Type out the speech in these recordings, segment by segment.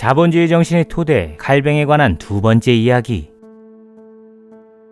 자본주의 정신의 토대, 칼뱅에 관한 두 번째 이야기.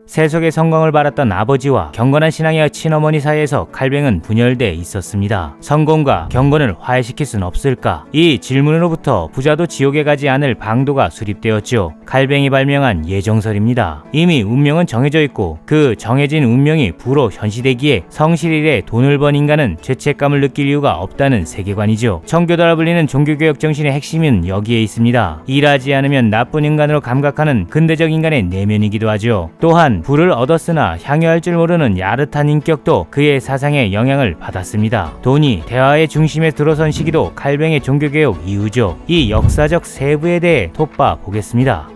세속의 성공을 바랐던 아버지와 경건한 신앙의 친어머니 사이에서 칼뱅은 분열돼 있었습니다. 성공과 경건을 화해시킬 순 없을까? 이 질문으로부터 부자도 지옥에 가지 않을 방도가 수립되었죠. 칼뱅이 발명한 예정설입니다. 이미 운명은 정해져 있고 그 정해진 운명이 부로 현시되기에 성실일에 돈을 번 인간은 죄책감을 느낄 이유가 없다는 세계관이죠. 청교도라 불리는 종교개혁 정신의 핵심은 여기에 있습니다. 일하지 않으면 나쁜 인간으로 감각하는 근대적 인간의 내면이기도 하죠. 또한 부를 얻었으나 향유할 줄 모르는 야릇한 인격도 그의 사상에 영향을 받았습니다. 돈이 대화의 중심에 들어선 시기도 칼뱅의 종교개혁 이후죠. 이 역사적 세부에 대해 톱봐 보겠습니다.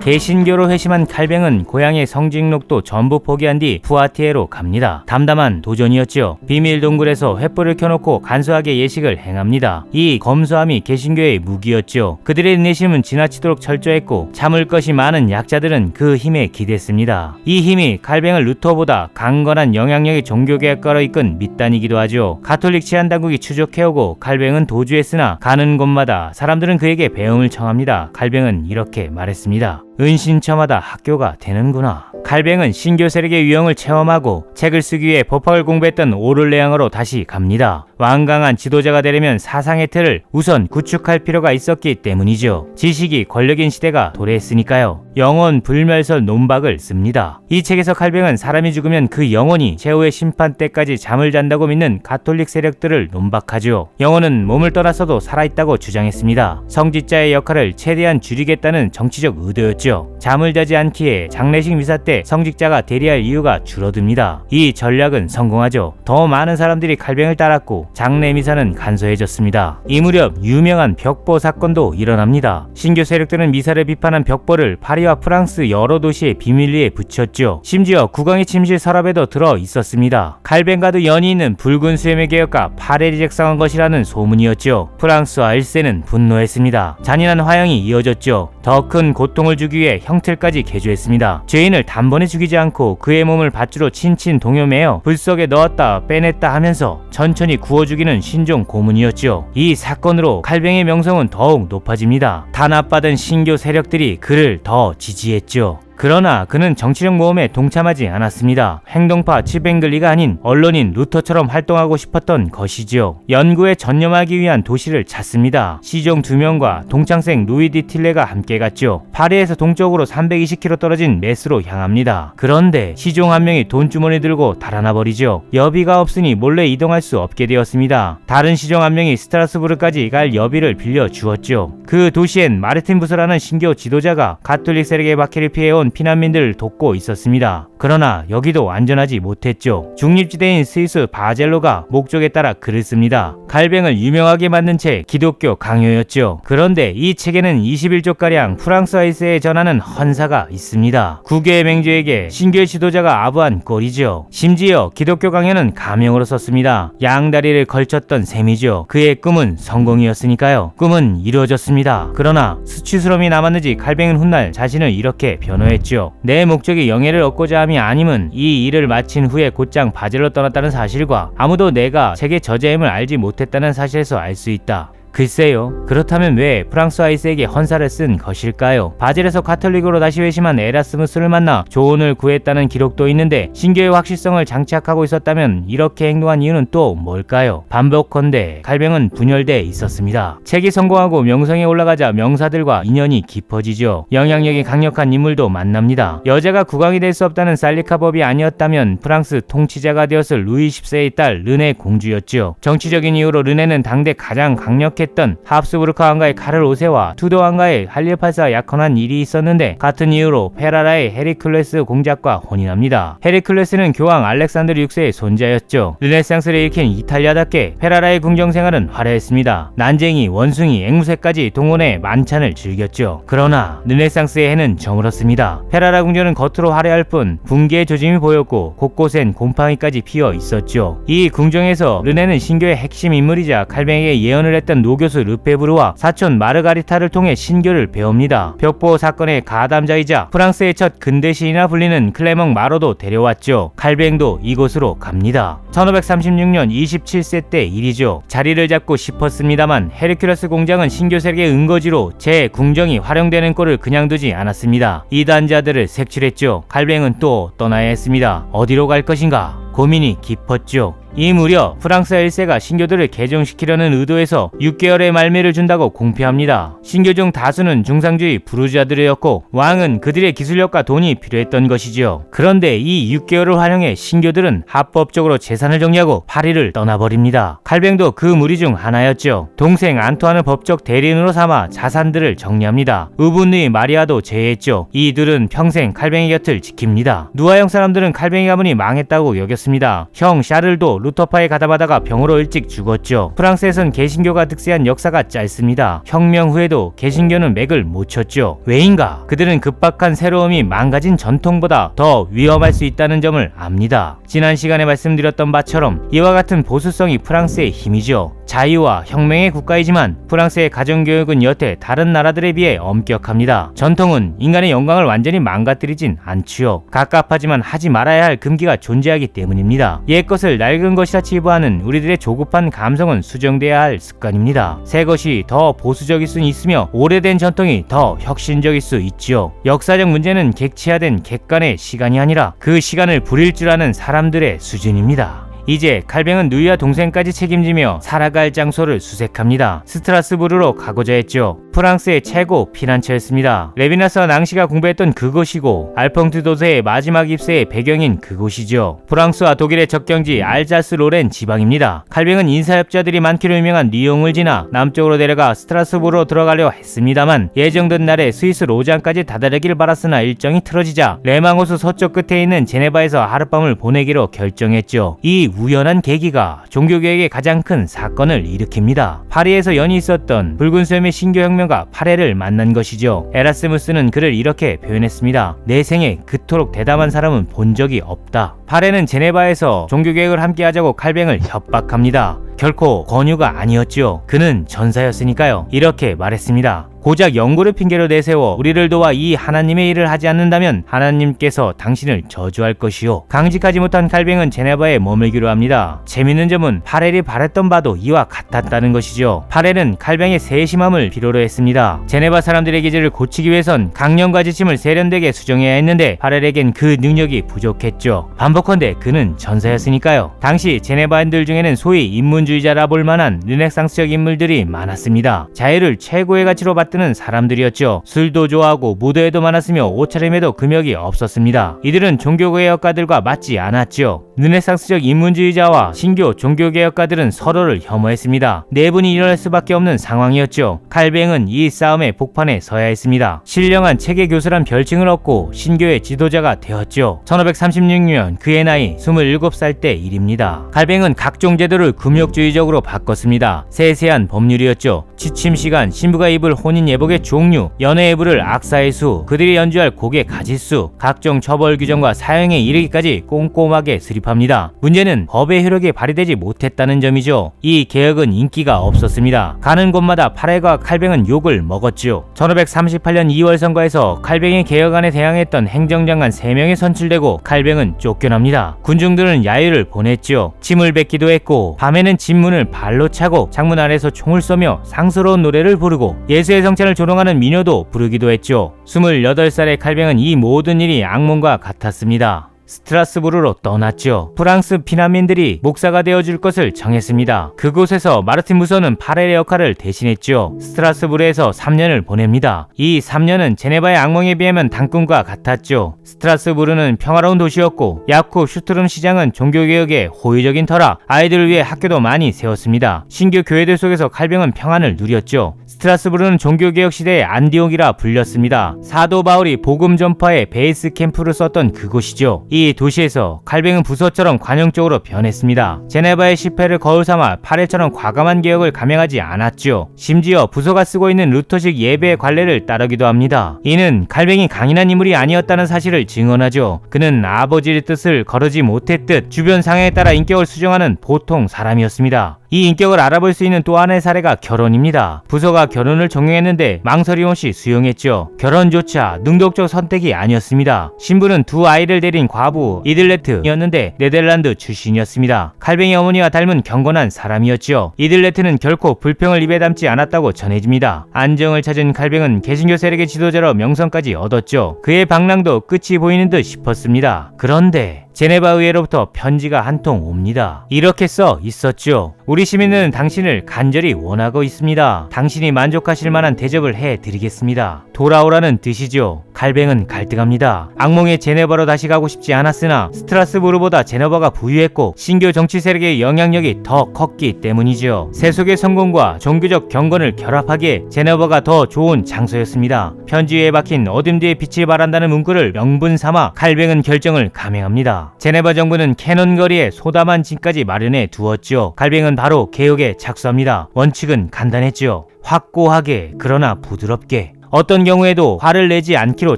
개신교로 회심한 칼뱅은 고향의 성직록도 전부 포기한 뒤 푸아티에로 갑니다. 담담한 도전이었죠. 비밀 동굴에서 횃불을 켜놓고 간소하게 예식을 행합니다. 이 검소함이 개신교의 무기였죠. 그들의 내심은 지나치도록 철저했고 참을 것이 많은 약자들은 그 힘에 기댔습니다. 이 힘이 칼뱅을 루터보다 강건한 영향력의 종교개혁가로 이끈 밑단이기도 하죠. 가톨릭 치안당국이 추적해오고 칼뱅은 도주했으나 가는 곳마다 사람들은 그에게 배움을 청합니다. 칼뱅은 이렇게 말했습니다. 은신처마다 학교가 되는구나. 칼뱅은 신교 세력의 유형을 체험하고 책을 쓰기 위해 법학을 공부했던 오를레앙으로 다시 갑니다. 완강한 지도자가 되려면 사상의 틀을 우선 구축할 필요가 있었기 때문이죠. 지식이 권력인 시대가 도래했으니까요. 영혼 불멸설 논박을 씁니다. 이 책에서 칼뱅은 사람이 죽으면 그 영혼이 최후의 심판 때까지 잠을 잔다고 믿는 가톨릭 세력들을 논박하죠. 영혼은 몸을 떠났어도 살아있다고 주장했습니다. 성직자의 역할을 최대한 줄이겠다는 정치적 의도였죠. 잠을 자지 않기에 장례식 미사 때 성직자가 대리할 이유가 줄어듭니다. 이 전략은 성공하죠. 더 많은 사람들이 칼뱅을 따랐고 장례 미사는 간소해졌습니다. 이 무렵 유명한 벽보 사건도 일어납니다. 신교 세력들은 미사를 비판한 벽보를 파리와 프랑스 여러 도시의 비밀리에 붙였죠. 심지어 국왕의 침실 서랍에도 들어 있었습니다. 칼뱅과도 연이 있는 붉은 수염의 개혁가 파레리 작성한 것이라는 소문이었죠. 프랑스와 1세는 분노했습니다. 잔인한 화형이 이어졌죠. 더 큰 고통을 주기 위해 형틀까지 개조했습니다. 죄인을 단번에 죽이지 않고 그의 몸을 밧줄로 친친 동요매어 불 속에 넣었다 빼냈다 하면서 천천히 구워 죽이는 신종 고문이었죠. 이 사건으로 칼뱅의 명성은 더욱 높아집니다. 탄압받은 신교 세력들이 그를 더 지지했죠. 그러나 그는 정치적 모험에 동참하지 않았습니다. 행동파 치뱅글리가 아닌 언론인 루터처럼 활동하고 싶었던 것이지요. 연구에 전념하기 위한 도시를 찾습니다. 시종 2명과 동창생 루이 디 틸레가 함께 갔죠. 파리에서 동쪽으로 320km 떨어진 메스로 향합니다. 그런데 시종 한 명이 돈주머니 들고 달아나 버리죠. 여비가 없으니 몰래 이동할 수 없게 되었습니다. 다른 시종 한 명이 스트라스부르까지 갈 여비를 빌려 주었죠. 그 도시엔 마르틴 부서라는 신교 지도자가 가톨릭 세력의 박해를 피해온 피난민들을 돕고 있었습니다. 그러나 여기도 안전하지 못했죠. 중립지대인 스위스 바젤로가 목적에 따라 글을 씁니다. 칼뱅을 유명하게 만든 책 기독교 강요였죠. 그런데 이 책에는 21쪽가량 프랑스와 1세에 전하는 헌사가 있습니다. 국외의 맹주에게 신교의 지도자가 아부한 꼴이죠. 심지어 기독교 강요는 가명으로 썼습니다. 양다리를 걸쳤던 셈이죠. 그의 꿈은 성공이었으니까요. 꿈은 이루어졌습니다. 그러나 수치스러움이 남았는지 칼뱅은 훗날 자신을 이렇게 변호했죠. 내 목적이 영예를 얻고자 함이 아님은 이 일을 마친 후에 곧장 바젤로 떠났다는 사실과 아무도 내가 책의 저자임을 알지 못했다는 사실에서 알 수 있다. 글쎄요. 그렇다면 왜 프랑스와 1세에게 헌사를 쓴 것일까요? 바젤에서 가톨릭으로 다시 회심한 에라스무스를 만나 조언을 구했다는 기록도 있는데 신교의 확실성을 장착하고 있었다면 이렇게 행동한 이유는 또 뭘까요? 반복컨대 칼뱅은 분열돼 있었습니다. 책이 성공하고 명성에 올라가자 명사들과 인연이 깊어지죠. 영향력이 강력한 인물도 만납니다. 여자가 국왕이 될 수 없다는 살리카법이 아니었다면 프랑스 통치자가 되었을 루이 14의 딸 르네 공주였죠. 정치적인 이유로 르네는 당대 가장 강력했던 합스부르크 왕가의 카를 5세와 투도 왕가의 할리오 8세와 약혼한 일이 있었는데 같은 이유로 페라라의 헤리클레스 공작과 혼인합니다. 헤리클레스는 교황 알렉산드르 6세의 손자였죠. 르네상스를 일으킨 이탈리아답게 페라라의 궁정생활은 화려했습니다. 난쟁이, 원숭이, 앵무새까지 동원해 만찬을 즐겼죠. 그러나 르네상스의 해는 저물었습니다. 페라라 궁전은 겉으로 화려할 뿐 붕괴의 조짐이 보였고 곳곳엔 곰팡이까지 피어 있었죠. 이 궁정에서 르네는 신교의 핵심 인물이자 칼뱅에게 예언을 했던 노교수 르페브르와 사촌 마르가리타를 통해 신교를 배웁니다. 벽보호 사건의 가담자이자 프랑스의 첫 근대시인이라 불리는 클레멍 마로도 데려왔죠. 칼뱅도 이곳으로 갑니다. 1536년 27세 때 일이죠. 자리를 잡고 싶었습니다만 헤르큘레스 공장은 신교 세력의 은거지로 제 궁정이 활용되는 꼴을 그냥 두지 않았습니다. 이단자들을 색출했죠. 칼뱅은 또 떠나야 했습니다. 어디로 갈 것인가? 고민이 깊었죠. 이 무렵 프랑스 1세가 신교들을 개종시키려는 의도에서 6개월의 말미를 준다고 공표합니다. 신교 중 다수는 중상주의 부르주아들이었고 왕은 그들의 기술력과 돈이 필요했던 것이지요. 그런데 이 6개월을 활용해 신교들은 합법적으로 재산을 정리하고 파리를 떠나버립니다. 칼뱅도 그 무리 중 하나였죠. 동생 안투안을 법적 대리인으로 삼아 자산들을 정리합니다. 우분누이 마리아도 제외했죠. 이 둘은 평생 칼뱅의 곁을 지킵니다. 누아형 사람들은 칼뱅의 가문이 망했다고 여겼습니다. 형 샤를도 루터파에 가담하다가 병으로 일찍 죽었죠. 프랑스에선 개신교가 득세한 역사가 짧습니다. 혁명 후에도 개신교는 맥을 못 쳤죠. 왜인가? 그들은 급박한 새로움이 망가진 전통보다 더 위험할 수 있다는 점을 압니다. 지난 시간에 말씀드렸던 바처럼 이와 같은 보수성이 프랑스의 힘이죠. 자유와 혁명의 국가이지만 프랑스의 가정교육은 여태 다른 나라들에 비해 엄격합니다. 전통은 인간의 영광을 완전히 망가뜨리진 않지요. 갑갑하지만 하지 말아야 할 금기가 존재하기 때문입니다. 옛것을 낡은 것이라 치부하는 우리들의 조급한 감성은 수정돼야 할 습관입니다. 새 것이 더 보수적일 수 있으며 오래된 전통이 더 혁신적일 수 있지요. 역사적 문제는 객치화된 객관의 시간이 아니라 그 시간을 부릴 줄 아는 사람들의 수준입니다. 이제 칼뱅은 누이와 동생까지 책임지며 살아갈 장소를 수색합니다. 스트라스부르로 가고자 했죠. 프랑스의 최고 피난처였습니다. 레비나스와 낭시가 공부했던 그곳이고 알펑트 도세의 마지막 입세의 배경인 그곳이죠. 프랑스와 독일의 접경지 알자스 로렌 지방입니다. 칼뱅은 인사협자들이 많기로 유명한 리옹을 지나 남쪽으로 내려가 스트라스부르로 들어가려 했습니다만 예정된 날에 스위스 로장까지 다다르길 바랐으나 일정이 틀어지자 레망호수 서쪽 끝에 있는 제네바에서 하룻밤을 보내기로 결정했죠. 이 우연한 계기가 종교개혁의 가장 큰 사건을 일으킵니다. 파리에서 연이 있었던 붉은 수염의 신교혁명가 파레를 만난 것이죠. 에라스무스는 그를 이렇게 표현했습니다. 내 생에 그토록 대담한 사람은 본 적이 없다. 파레는 제네바에서 종교개혁을 함께하자고 칼뱅을 협박합니다. 결코 권유가 아니었죠. 그는 전사였으니까요. 이렇게 말했습니다. 고작 연고를 핑계로 내세워 우리를 도와 이 하나님의 일을 하지 않는다면 하나님께서 당신을 저주할 것이요. 강직하지 못한 칼뱅은 제네바에 머물기로 합니다. 재밌는 점은 파렐이 바랬던 바도 이와 같았다는 것이죠. 파렐은 칼뱅의 세심함을 필요로 했습니다. 제네바 사람들의 기질을 고치기 위해선 강령과 지침을 세련되게 수정해야 했는데 파렐에겐 그 능력이 부족했죠. 반복컨대 그는 전사였으니까요. 당시 제네바인들 중에는 소위 인문주의자라 볼 만한 르네상스적 인물들이 많았습니다. 자유를 최고의 가치로 받던 사람들이었죠. 술도 좋아하고 무도회도 많았으며 옷차림에도 금욕이 없었습니다. 이들은 종교개혁가들과 맞지 않았죠. 르네상스적 인문주의자와 신교 종교개혁가들은 서로를 혐오했습니다. 내분이 일어날 수밖에 없는 상황이었죠. 칼뱅은 이 싸움의 복판에 서야 했습니다. 신령한 체계 교수란 별칭을 얻고 신교의 지도자가 되었죠. 1536년 그의 나이 27살 때 일입니다. 칼뱅은 각종 제도를 금욕주의적으로 바꿨습니다. 세세한 법률이었죠. 지침시간, 신부가 입을 혼인 예복의 종류, 연애의 부를 악사의 수, 그들이 연주할 곡의 가짓수, 각종 처벌 규정과 사형에 이르기까지 꼼꼼하게 수립합니다. 문제는 법의 효력이 발휘되지 못했다는 점이죠. 이 개혁은 인기가 없었습니다. 가는 곳마다 파렐과 칼뱅은 욕을 먹었죠. 1538년 2월 선거에서 칼뱅의 개혁안에 대항했던 행정장관 3명이 선출되고 칼뱅은 쫓겨납니다. 군중들은 야유를 보냈죠. 침을 뱉기도 했고 밤에는 집문을 발로 차고 창문 아래서 총을 쏘며 상스러운 노래를 부르고 예수의 성찬을 조롱하는 민요도 부르기도 했죠. 28살의 칼뱅은 이 모든 일이 악몽과 같았습니다. 스트라스부르로 떠났죠. 프랑스 피난민들이 목사가 되어줄 것을 정했습니다. 그곳에서 마르틴 무소는 파렐의 역할을 대신했죠. 스트라스부르에서 3년을 보냅니다. 이 3년은 제네바의 악몽에 비하면 단꿈과 같았죠. 스트라스부르는 평화로운 도시였고 야쿠 슈트름 시장은 종교개혁의 호의적인 터라 아이들을 위해 학교도 많이 세웠습니다. 신교 교회들 속에서 칼뱅은 평안을 누렸죠. 스트라스부르는 종교개혁 시대의 안디옥이라 불렸습니다. 사도 바울이 복음 전파의 베이스 캠프를 썼던 그곳이죠. 이 도시에서 칼뱅은 부서처럼 관용적으로 변했습니다. 제네바의 시패를 거울 삼아 파렐처럼 과감한 개혁을 감행하지 않았죠. 심지어 부서가 쓰고 있는 루터식 예배 관례를 따르기도 합니다. 이는 칼뱅이 강인한 인물이 아니었다는 사실을 증언하죠. 그는 아버지의 뜻을 거르지 못했듯 주변 상황에 따라 인격을 수정하는 보통 사람이었습니다. 이 인격을 알아볼 수 있는 또 하나의 사례가 결혼입니다. 부서가 결혼을 종용했는데 망설임 없이 수용했죠. 결혼조차 능동적 선택이 아니었습니다. 신부는 두 아이를 데린 과부 이들레트였는데 네덜란드 출신이었습니다. 칼뱅이 어머니와 닮은 경건한 사람이었죠. 이들레트는 결코 불평을 입에 담지 않았다고 전해집니다. 안정을 찾은 칼뱅은 개신교 세력의 지도자로 명성까지 얻었죠. 그의 방랑도 끝이 보이는 듯 싶었습니다. 그런데 제네바 의회로부터 편지가 한 통 옵니다. 이렇게 써 있었죠. 우리 시민은 당신을 간절히 원하고 있습니다. 당신이 만족하실 만한 대접을 해드리겠습니다. 돌아오라는 뜻이죠. 칼뱅은 갈등합니다. 악몽의 제네바로 다시 가고 싶지 않았으나 스트라스부르보다 제네바가 부유했고 신교 정치 세력의 영향력이 더 컸기 때문이죠. 세속의 성공과 종교적 경건을 결합하기에 제네바가 더 좋은 장소였습니다. 편지에 박힌 어둠 뒤에 빛을 발한다는 문구를 명분 삼아 칼뱅은 결정을 감행합니다. 제네바 정부는 캐논 거리에 소담한 진까지 마련해 두었죠. 칼뱅은 바로 개혁에 착수합니다. 원칙은 간단했죠. 확고하게 그러나 부드럽게. 어떤 경우에도 화를 내지 않기로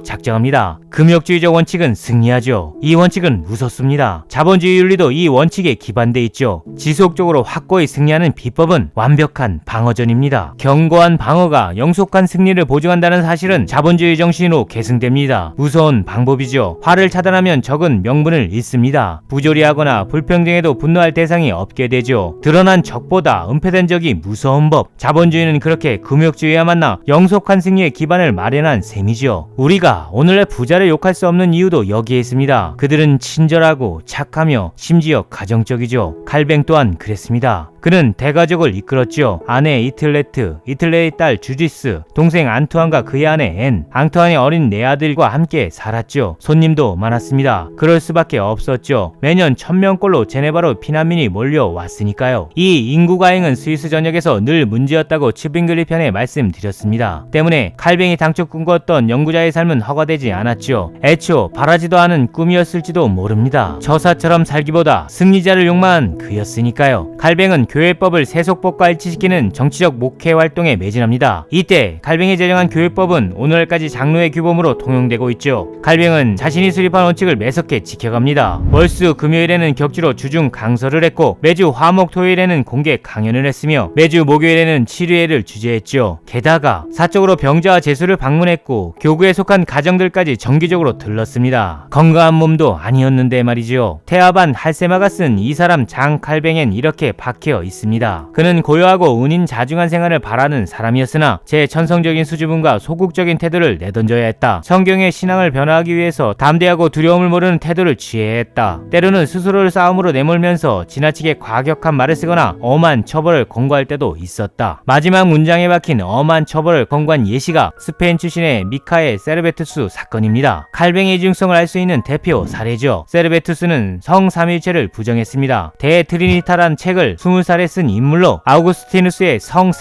작정합니다. 금욕주의적 원칙은 승리하죠. 이 원칙은 무섭습니다. 자본주의 윤리도 이 원칙에 기반돼 있죠. 지속적으로 확고히 승리하는 비법은 완벽한 방어전입니다. 견고한 방어가 영속한 승리를 보증한다는 사실은 자본주의 정신으로 계승됩니다. 무서운 방법이죠. 화를 차단하면 적은 명분을 잃습니다. 부조리하거나 불평등에도 분노할 대상이 없게 되죠. 드러난 적보다 은폐된 적이 무서운 법. 자본주의는 그렇게 금욕주의와 만나 영속한 승리의 기반을 마련한 셈이죠. 우리가 오늘의 부자를 욕할 수 없는 이유도 여기에 있습니다. 그들은 친절하고 착하며 심지어 가정적이죠. 칼뱅 또한 그랬습니다. 그는 대가족을 이끌었죠. 아내 이틀레트, 이틀레의 딸 주디스, 동생 안투안과 그의 아내 앤, 앙투안의 어린 네 아들과 함께 살았죠. 손님도 많았습니다. 그럴 수밖에 없었죠. 매년 1000명꼴로 제네바로 피난민이 몰려왔으니까요. 이 인구 가행은 스위스 전역에서 늘 문제였다고 츠빙글리 편에 말씀드렸습니다. 때문에 칼뱅이 당초 꿈꿨던 연구자의 삶은 허가되지 않았죠. 애초 바라지도 않은 꿈이었을지도 모릅니다. 저사처럼 살기보다 승리자를 욕망한 그였으니까요. 칼뱅은 교회법을 세속법과 일치시키는 정치적 목회 활동에 매진합니다. 이때 칼뱅이 제정한 교회법은 오늘까지 장로의 규범으로 통용되고 있죠. 칼뱅은 자신이 수립한 원칙을 매섭게 지켜갑니다. 월수 금요일에는 격주로 주중 강설을 했고 매주 화목 토요일에는 공개 강연을 했으며 매주 목요일에는 치료회를 주재했죠. 게다가 사적으로 병자와 제수를 방문했고 교구에 속한 가정들까지 정기적으로 들렀습니다. 건강한 몸도 아니었는데 말이죠. 태아반 할세마가 쓴 이 사람 장 칼뱅엔 이렇게 박혀 있습니다. 그는 고요하고 은인자중한 생활을 바라는 사람이었으나 제 천성적인 수줍음과 소극적인 태도를 내던져야 했다. 성경의 신앙을 변화하기 위해서 담대하고 두려움을 모르는 태도를 취해야 했다. 때로는 스스로를 싸움으로 내몰면서 지나치게 과격한 말을 쓰거나 엄한 처벌을 권고할 때도 있었다. 마지막 문장에 박힌 엄한 처벌을 권고한 예시가 스페인 출신의 미카엘 세르베투스 사건입니다. 칼뱅의 이중성을 알 수 있는 대표 사례죠. 세르베투스는 성삼위일체를 부정했습니다. 대트리니타란 책을 20살에 쓴 인물로 아우구스티누스의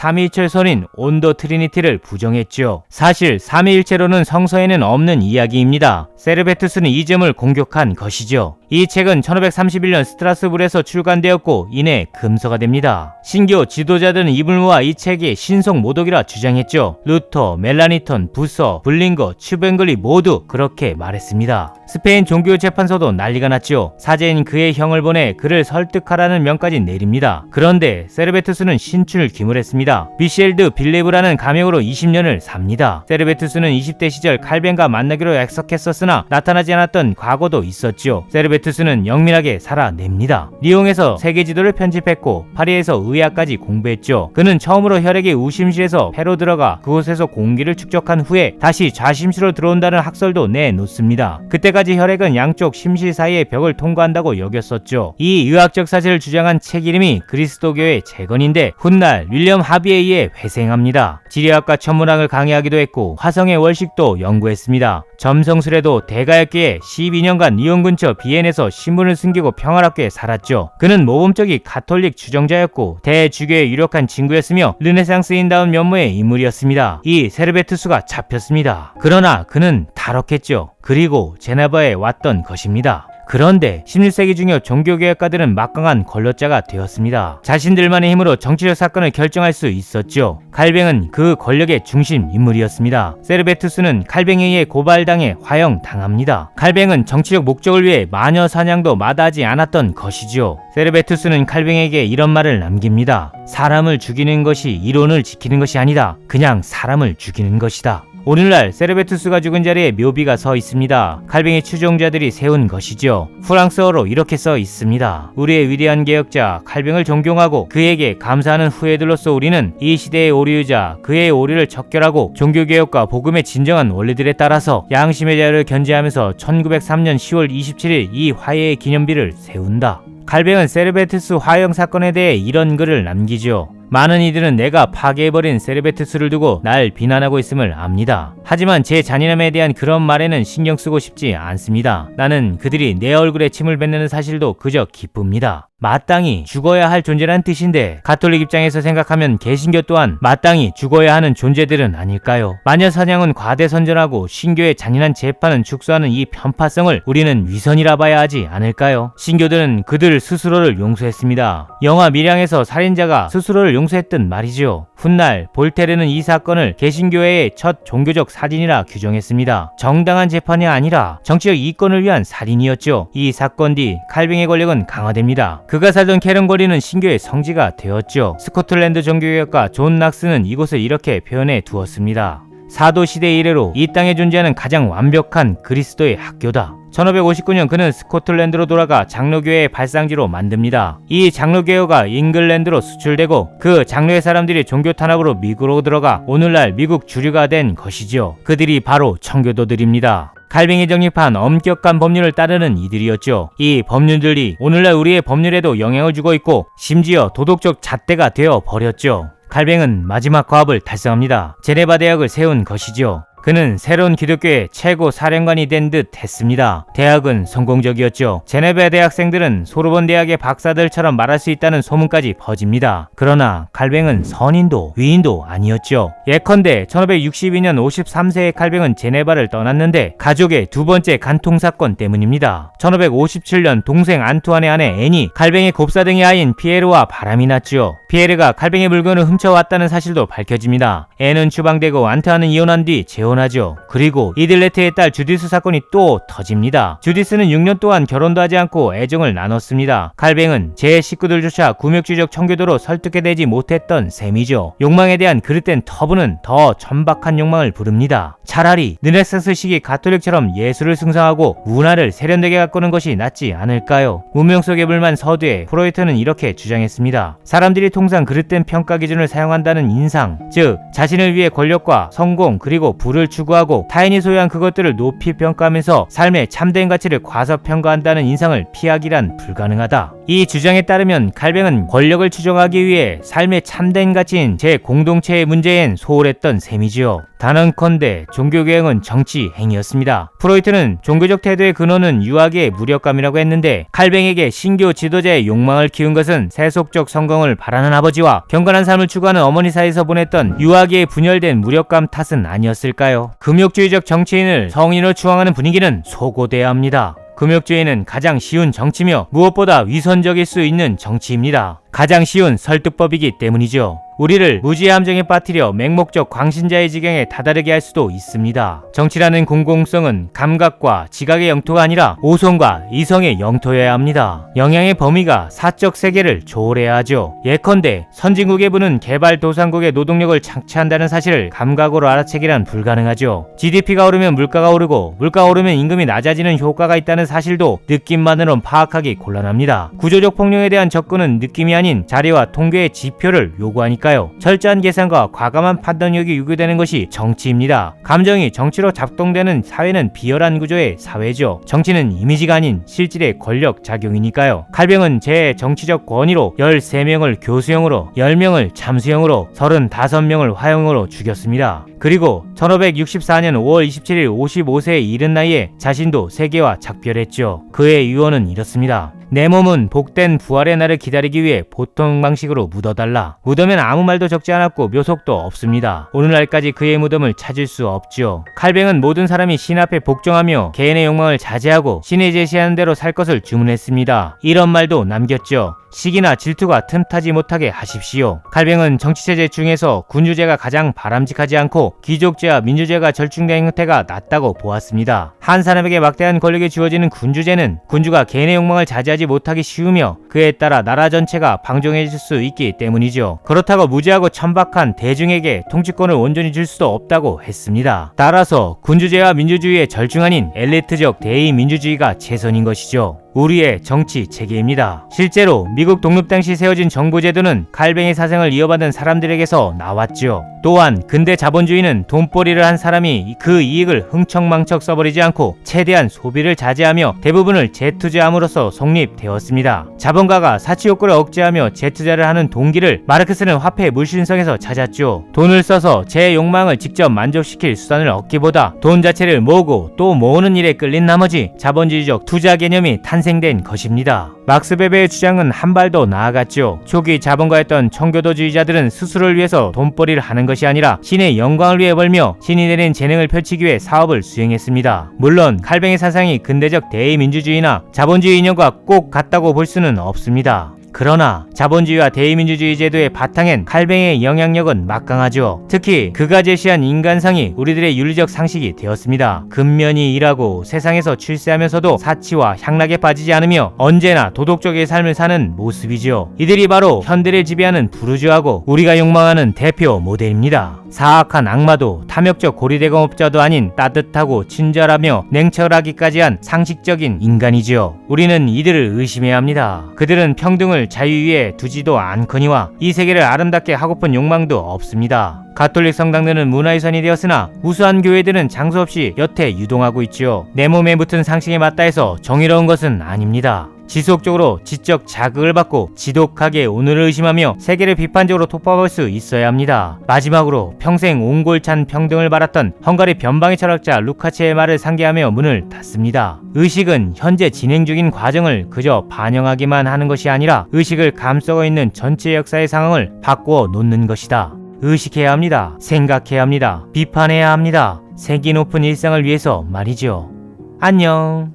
성삼위일체설인 온도 트리니티를 부정했죠. 사실 삼위일체로는 성서에는 없는 이야기입니다. 세르베투스는 이 점을 공격한 것이죠. 이 책은 1531년 스트라스부르에서 출간되었고 이내 금서가 됩니다. 신교 지도자들은 이을 모아 이 책이 신속 모독이라 주장했죠. 루터, 멜라니턴, 부서, 블링거, 츠뱅글리 모두 그렇게 말했습니다. 스페인 종교재판소도 난리가 났죠. 사제인 그의 형을 보내 그를 설득하라는 명까지 내립니다. 그런데 세르베투스는 신춘을 기물했습니다. 미셸 드 빌레브라는 가명으로 20년을 삽니다. 세르베투스는 20대 시절 칼뱅과 만나기로 약속했었으나 나타나지 않았던 과거도 있었죠. 세르베투스는 영민하게 살아냅니다. 리옹에서 세계 지도를 편집했고 파리에서 의학까지 공부했죠. 그는 처음으로 혈액의 우심실에서 폐로 들어가 그곳에서 공기를 축적한 후에 다시 좌심실로 들어온다는 학설도 내놓습니다. 그때까지 혈액은 양쪽 심실 사이의 벽을 통과한다고 여겼었죠. 이 의학적 사실을 주장한 책 이름이 그리스도교의 재건인데 훗날 윌리엄 하비에 의해 회생합니다. 지리학과 천문학을 강의하기도 했고 화성의 월식도 연구했습니다. 점성술에도 대가였기에 12년간 리옹 근처 비엔에서 신분을 숨기고 평화롭게 살았죠. 그는 모범적인 가톨릭 주정자였고 대주교의 유력한 친구였으며 르네상스인다운 면모의 인물이었습니다. 이 세르베투스가 잡혔습니다. 그러나 그는 탈옥했죠. 그리고 제네바에 왔던 것입니다. 그런데 16세기 중요 종교개혁가들은 막강한 권력자가 되었습니다. 자신들만의 힘으로 정치적 사건을 결정할 수 있었죠. 칼뱅은 그 권력의 중심 인물이었습니다. 세르베투스는 칼뱅에 의해 고발당해 화형당합니다. 칼뱅은 정치적 목적을 위해 마녀 사냥도 마다하지 않았던 것이죠. 세르베투스는 칼뱅에게 이런 말을 남깁니다. 사람을 죽이는 것이 이론을 지키는 것이 아니다. 그냥 사람을 죽이는 것이다. 오늘날 세르베투스가 죽은 자리에 묘비가 서 있습니다. 칼뱅의 추종자들이 세운 것이죠. 프랑스어로 이렇게 써 있습니다. 우리의 위대한 개혁자 칼뱅을 존경하고 그에게 감사하는 후예들로서 우리는 이 시대의 오류자 그의 오류를 척결하고 종교개혁과 복음의 진정한 원리들에 따라서 양심의 자유를 견지하면서 1903년 10월 27일 이 화해의 기념비를 세운다. 칼뱅은 세르베투스 화형 사건에 대해 이런 글을 남기죠. 많은 이들은 내가 파괴해버린 세르베투스를 두고 날 비난하고 있음을 압니다. 하지만 제 잔인함에 대한 그런 말에는 신경 쓰고 싶지 않습니다. 나는 그들이 내 얼굴에 침을 뱉는 사실도 그저 기쁩니다. 마땅히 죽어야 할 존재란 뜻인데 가톨릭 입장에서 생각하면 개신교 또한 마땅히 죽어야 하는 존재들은 아닐까요? 마녀 사냥은 과대선전하고 신교의 잔인한 재판은 축소하는 이 편파성을 우리는 위선이라 봐야 하지 않을까요? 신교들은 그들 스스로를 용서했습니다. 영화 밀양에서 살인자가 스스로를 용서했던 말이죠. 훗날 볼테르는 이 사건을 개신교회의 첫 종교적 살인이라 규정했습니다. 정당한 재판이 아니라 정치적 이권을 위한 살인이었죠. 이 사건 뒤 칼뱅의 권력은 강화됩니다. 그가 살던 캐런거리는 신교의 성지가 되었죠. 스코틀랜드 종교개혁가 존 낙스는 이곳을 이렇게 표현해 두었습니다. 사도시대 이래로 이 땅에 존재하는 가장 완벽한 그리스도의 학교다. 1559년 그는 스코틀랜드로 돌아가 장로교회의 발상지로 만듭니다. 이 장로교회가 잉글랜드로 수출되고 그 장로의 사람들이 종교 탄압으로 미국으로 들어가 오늘날 미국 주류가 된 것이죠. 그들이 바로 청교도들입니다. 칼뱅이 정립한 엄격한 법률을 따르는 이들이었죠. 이 법률들이 오늘날 우리의 법률에도 영향을 주고 있고 심지어 도덕적 잣대가 되어 버렸죠. 칼뱅은 마지막 과업을 달성합니다. 제네바 대학을 세운 것이죠. 그는 새로운 기독교의 최고 사령관이 된 듯 했습니다. 대학은 성공적이었죠. 제네바 대학생들은 소르본 대학의 박사들처럼 말할 수 있다는 소문까지 퍼집니다. 그러나 칼뱅은 선인도 위인도 아니었죠. 예컨대 1562년 53세의 칼뱅은 제네바를 떠났는데 가족의 두 번째 간통사건 때문입니다. 1557년 동생 안투안의 아내 앤이 칼뱅의 곱사등의 아이인 피에르와 바람이 났죠. 피에르가 칼뱅의 물건을 훔쳐왔다는 사실도 밝혀집니다. 앤은 추방되고 안투안은 이혼한 뒤 재혼하죠. 그리고 이들레트의 딸 주디스 사건이 또 터집니다. 주디스는 6년 동안 결혼도 하지 않고 애정을 나눴습니다. 칼뱅은 제 식구들조차 구명주의적 청교도로 설득해내지 못했던 셈이죠. 욕망에 대한 그릇된 터부는 더 천박한 욕망을 부릅니다. 차라리 르네상스 시기 가톨릭처럼 예술을 승성하고 문화를 세련되게 가꾸는 것이 낫지 않을까요? 문명 속에 물만 서두에 프로이트는 이렇게 주장했습니다. 사람들이 통상 그릇된 평가 기준을 사용한다는 인상, 즉 자신을 위해 권력과 성공 그리고 부를 추구하고 타인이 소유한 그것들을 높이 평가하면서 삶의 참된 가치를 과소평가한다는 인상을 피하기란 불가능하다. 이 주장에 따르면 칼뱅은 권력을 추종하기 위해 삶의 참된 가치인 제 공동체의 문제엔 소홀했던 셈이지요. 단언컨대 종교개혁은 정치 행위였습니다. 프로이트는 종교적 태도의 근원은 유아기의 무력감이라고 했는데 칼뱅에게 신교 지도자의 욕망을 키운 것은 세속적 성공을 바라는 아버지와 경건한 삶을 추구하는 어머니 사이에서 보냈던 유아기의 분열된 무력감 탓은 아니었을까요? 금욕주의적 정치인을 성인으로 추앙하는 분위기는 소고돼야 합니다. 금욕주의는 가장 쉬운 정치며 무엇보다 위선적일 수 있는 정치입니다. 가장 쉬운 설득법이기 때문이죠. 우리를 무지의 함정에 빠뜨려 맹목적 광신자의 지경에 다다르게 할 수도 있습니다. 정치라는 공공성은 감각과 지각의 영토가 아니라 오성과 이성의 영토여야 합니다. 영향의 범위가 사적 세계를 초월해야 하죠. 예컨대 선진국의 부는 개발도상국의 노동력을 착취한다는 사실을 감각으로 알아채기란 불가능하죠. GDP가 오르면 물가가 오르고 물가가 오르면 임금이 낮아지는 효과가 있다는 사실도 느낌만으로는 파악하기 곤란합니다. 구조적 폭력에 대한 접근은 느낌이 아닌 자료와 통계의 지표를 요구하니까 철저한 계산과 과감한 판단력이 요구되는 것이 정치입니다. 감정이 정치로 작동되는 사회는 비열한 구조의 사회죠. 정치는 이미지가 아닌 실질의 권력 작용이니까요. 칼뱅은 제 정치적 권위로 13명을 교수형으로 10명을 참수형으로 35명을 화형으로 죽였습니다. 그리고 1564년 5월 27일 55세에 이른 나이에 자신도 세계와 작별했죠. 그의 유언은 이렇습니다. 내 몸은 복된 부활의 날을 기다리기 위해 보통 방식으로 묻어달라. 무덤엔 아무 말도 적지 않았고 묘속도 없습니다. 오늘날까지 그의 무덤을 찾을 수 없죠. 칼뱅은 모든 사람이 신 앞에 복종하며 개인의 욕망을 자제하고 신이 제시하는 대로 살 것을 주문했습니다. 이런 말도 남겼죠. 시기나 질투가 틈타지 못하게 하십시오. 칼뱅은 정치체제 중에서 군주제가 가장 바람직하지 않고 귀족제와 민주제가 절충된 형태가 낫다고 보았습니다. 한 사람에게 막대한 권력이 주어지는 군주제는 군주가 개인의 욕망을 자제하지 못하기 쉬우며 그에 따라 나라 전체가 방종해질 수 있기 때문이죠. 그렇다고 무지하고 천박한 대중에게 통치권을 온전히 줄 수도 없다고 했습니다. 따라서 군주제와 민주주의의 절충안인 엘리트적 대의민주주의가 최선인 것이죠. 우리의 정치 체계입니다. 실제로 미국 독립 당시 세워진 정부 제도는 칼뱅의 사상을 이어받은 사람들에게서 나왔죠. 또한 근대 자본주의는 돈벌이를 한 사람이 그 이익을 흥청망청 써버리지 않고 최대한 소비를 자제하며 대부분을 재투자함으로써 성립되었습니다. 자본가가 사치욕구를 억제하며 재투자를 하는 동기를 마르크스는 화폐 물신성에서 찾았죠. 돈을 써서 제 욕망을 직접 만족시킬 수단을 얻기보다 돈 자체를 모으고 또 모으는 일에 끌린 나머지 자본주의적 투자 개념이 탄생된 것입니다. 막스 베베의 주장은 한 발 더 나아갔죠. 초기 자본가였던 청교도주의자들은 스스로를 위해서 돈벌이를 하는 것이 아니라 신의 영광을 위해 벌며 신이 내린 재능을 펼치기 위해 사업을 수행했습니다. 물론 칼뱅의 사상이 근대적 대의민주주의나 자본주의 이념과 꼭 같다고 볼 수는 없습니다. 그러나 자본주의와 대의민주주의 제도의 바탕엔 칼뱅의 영향력은 막강하죠. 특히 그가 제시한 인간상이 우리들의 윤리적 상식이 되었습니다. 근면히 일하고 세상에서 출세하면서도 사치와 향락에 빠지지 않으며 언제나 도덕적인 삶을 사는 모습이죠. 이들이 바로 현대를 지배하는 부르주아고 우리가 욕망하는 대표 모델입니다. 사악한 악마도 탐욕적 고리대공업자도 아닌 따뜻하고 친절하며 냉철하기까지 한 상식적인 인간이죠. 우리는 이들을 의심해야 합니다. 그들은 평등을 자유 위에 두지도 않거니와 이 세계를 아름답게 하고픈 욕망도 없습니다. 가톨릭 성당들은 문화유산이 되었으나 우수한 교회들은 장소 없이 여태 유동하고 있죠. 내 몸에 붙은 상식에 맞다 해서 정의로운 것은 아닙니다. 지속적으로 지적 자극을 받고 지독하게 오늘을 의심하며 세계를 비판적으로 톱밥할 수 있어야 합니다. 마지막으로 평생 옹골찬 평등을 바랐던 헝가리 변방의 철학자 루카체의 말을 상기하며 문을 닫습니다. 의식은 현재 진행 중인 과정을 그저 반영하기만 하는 것이 아니라 의식을 감싸고 있는 전체 역사의 상황을 바꾸어 놓는 것이다. 의식해야 합니다. 생각해야 합니다. 비판해야 합니다. 색이 높은 일상을 위해서 말이죠. 안녕.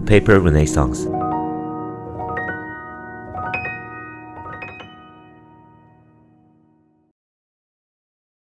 Paper Renaissance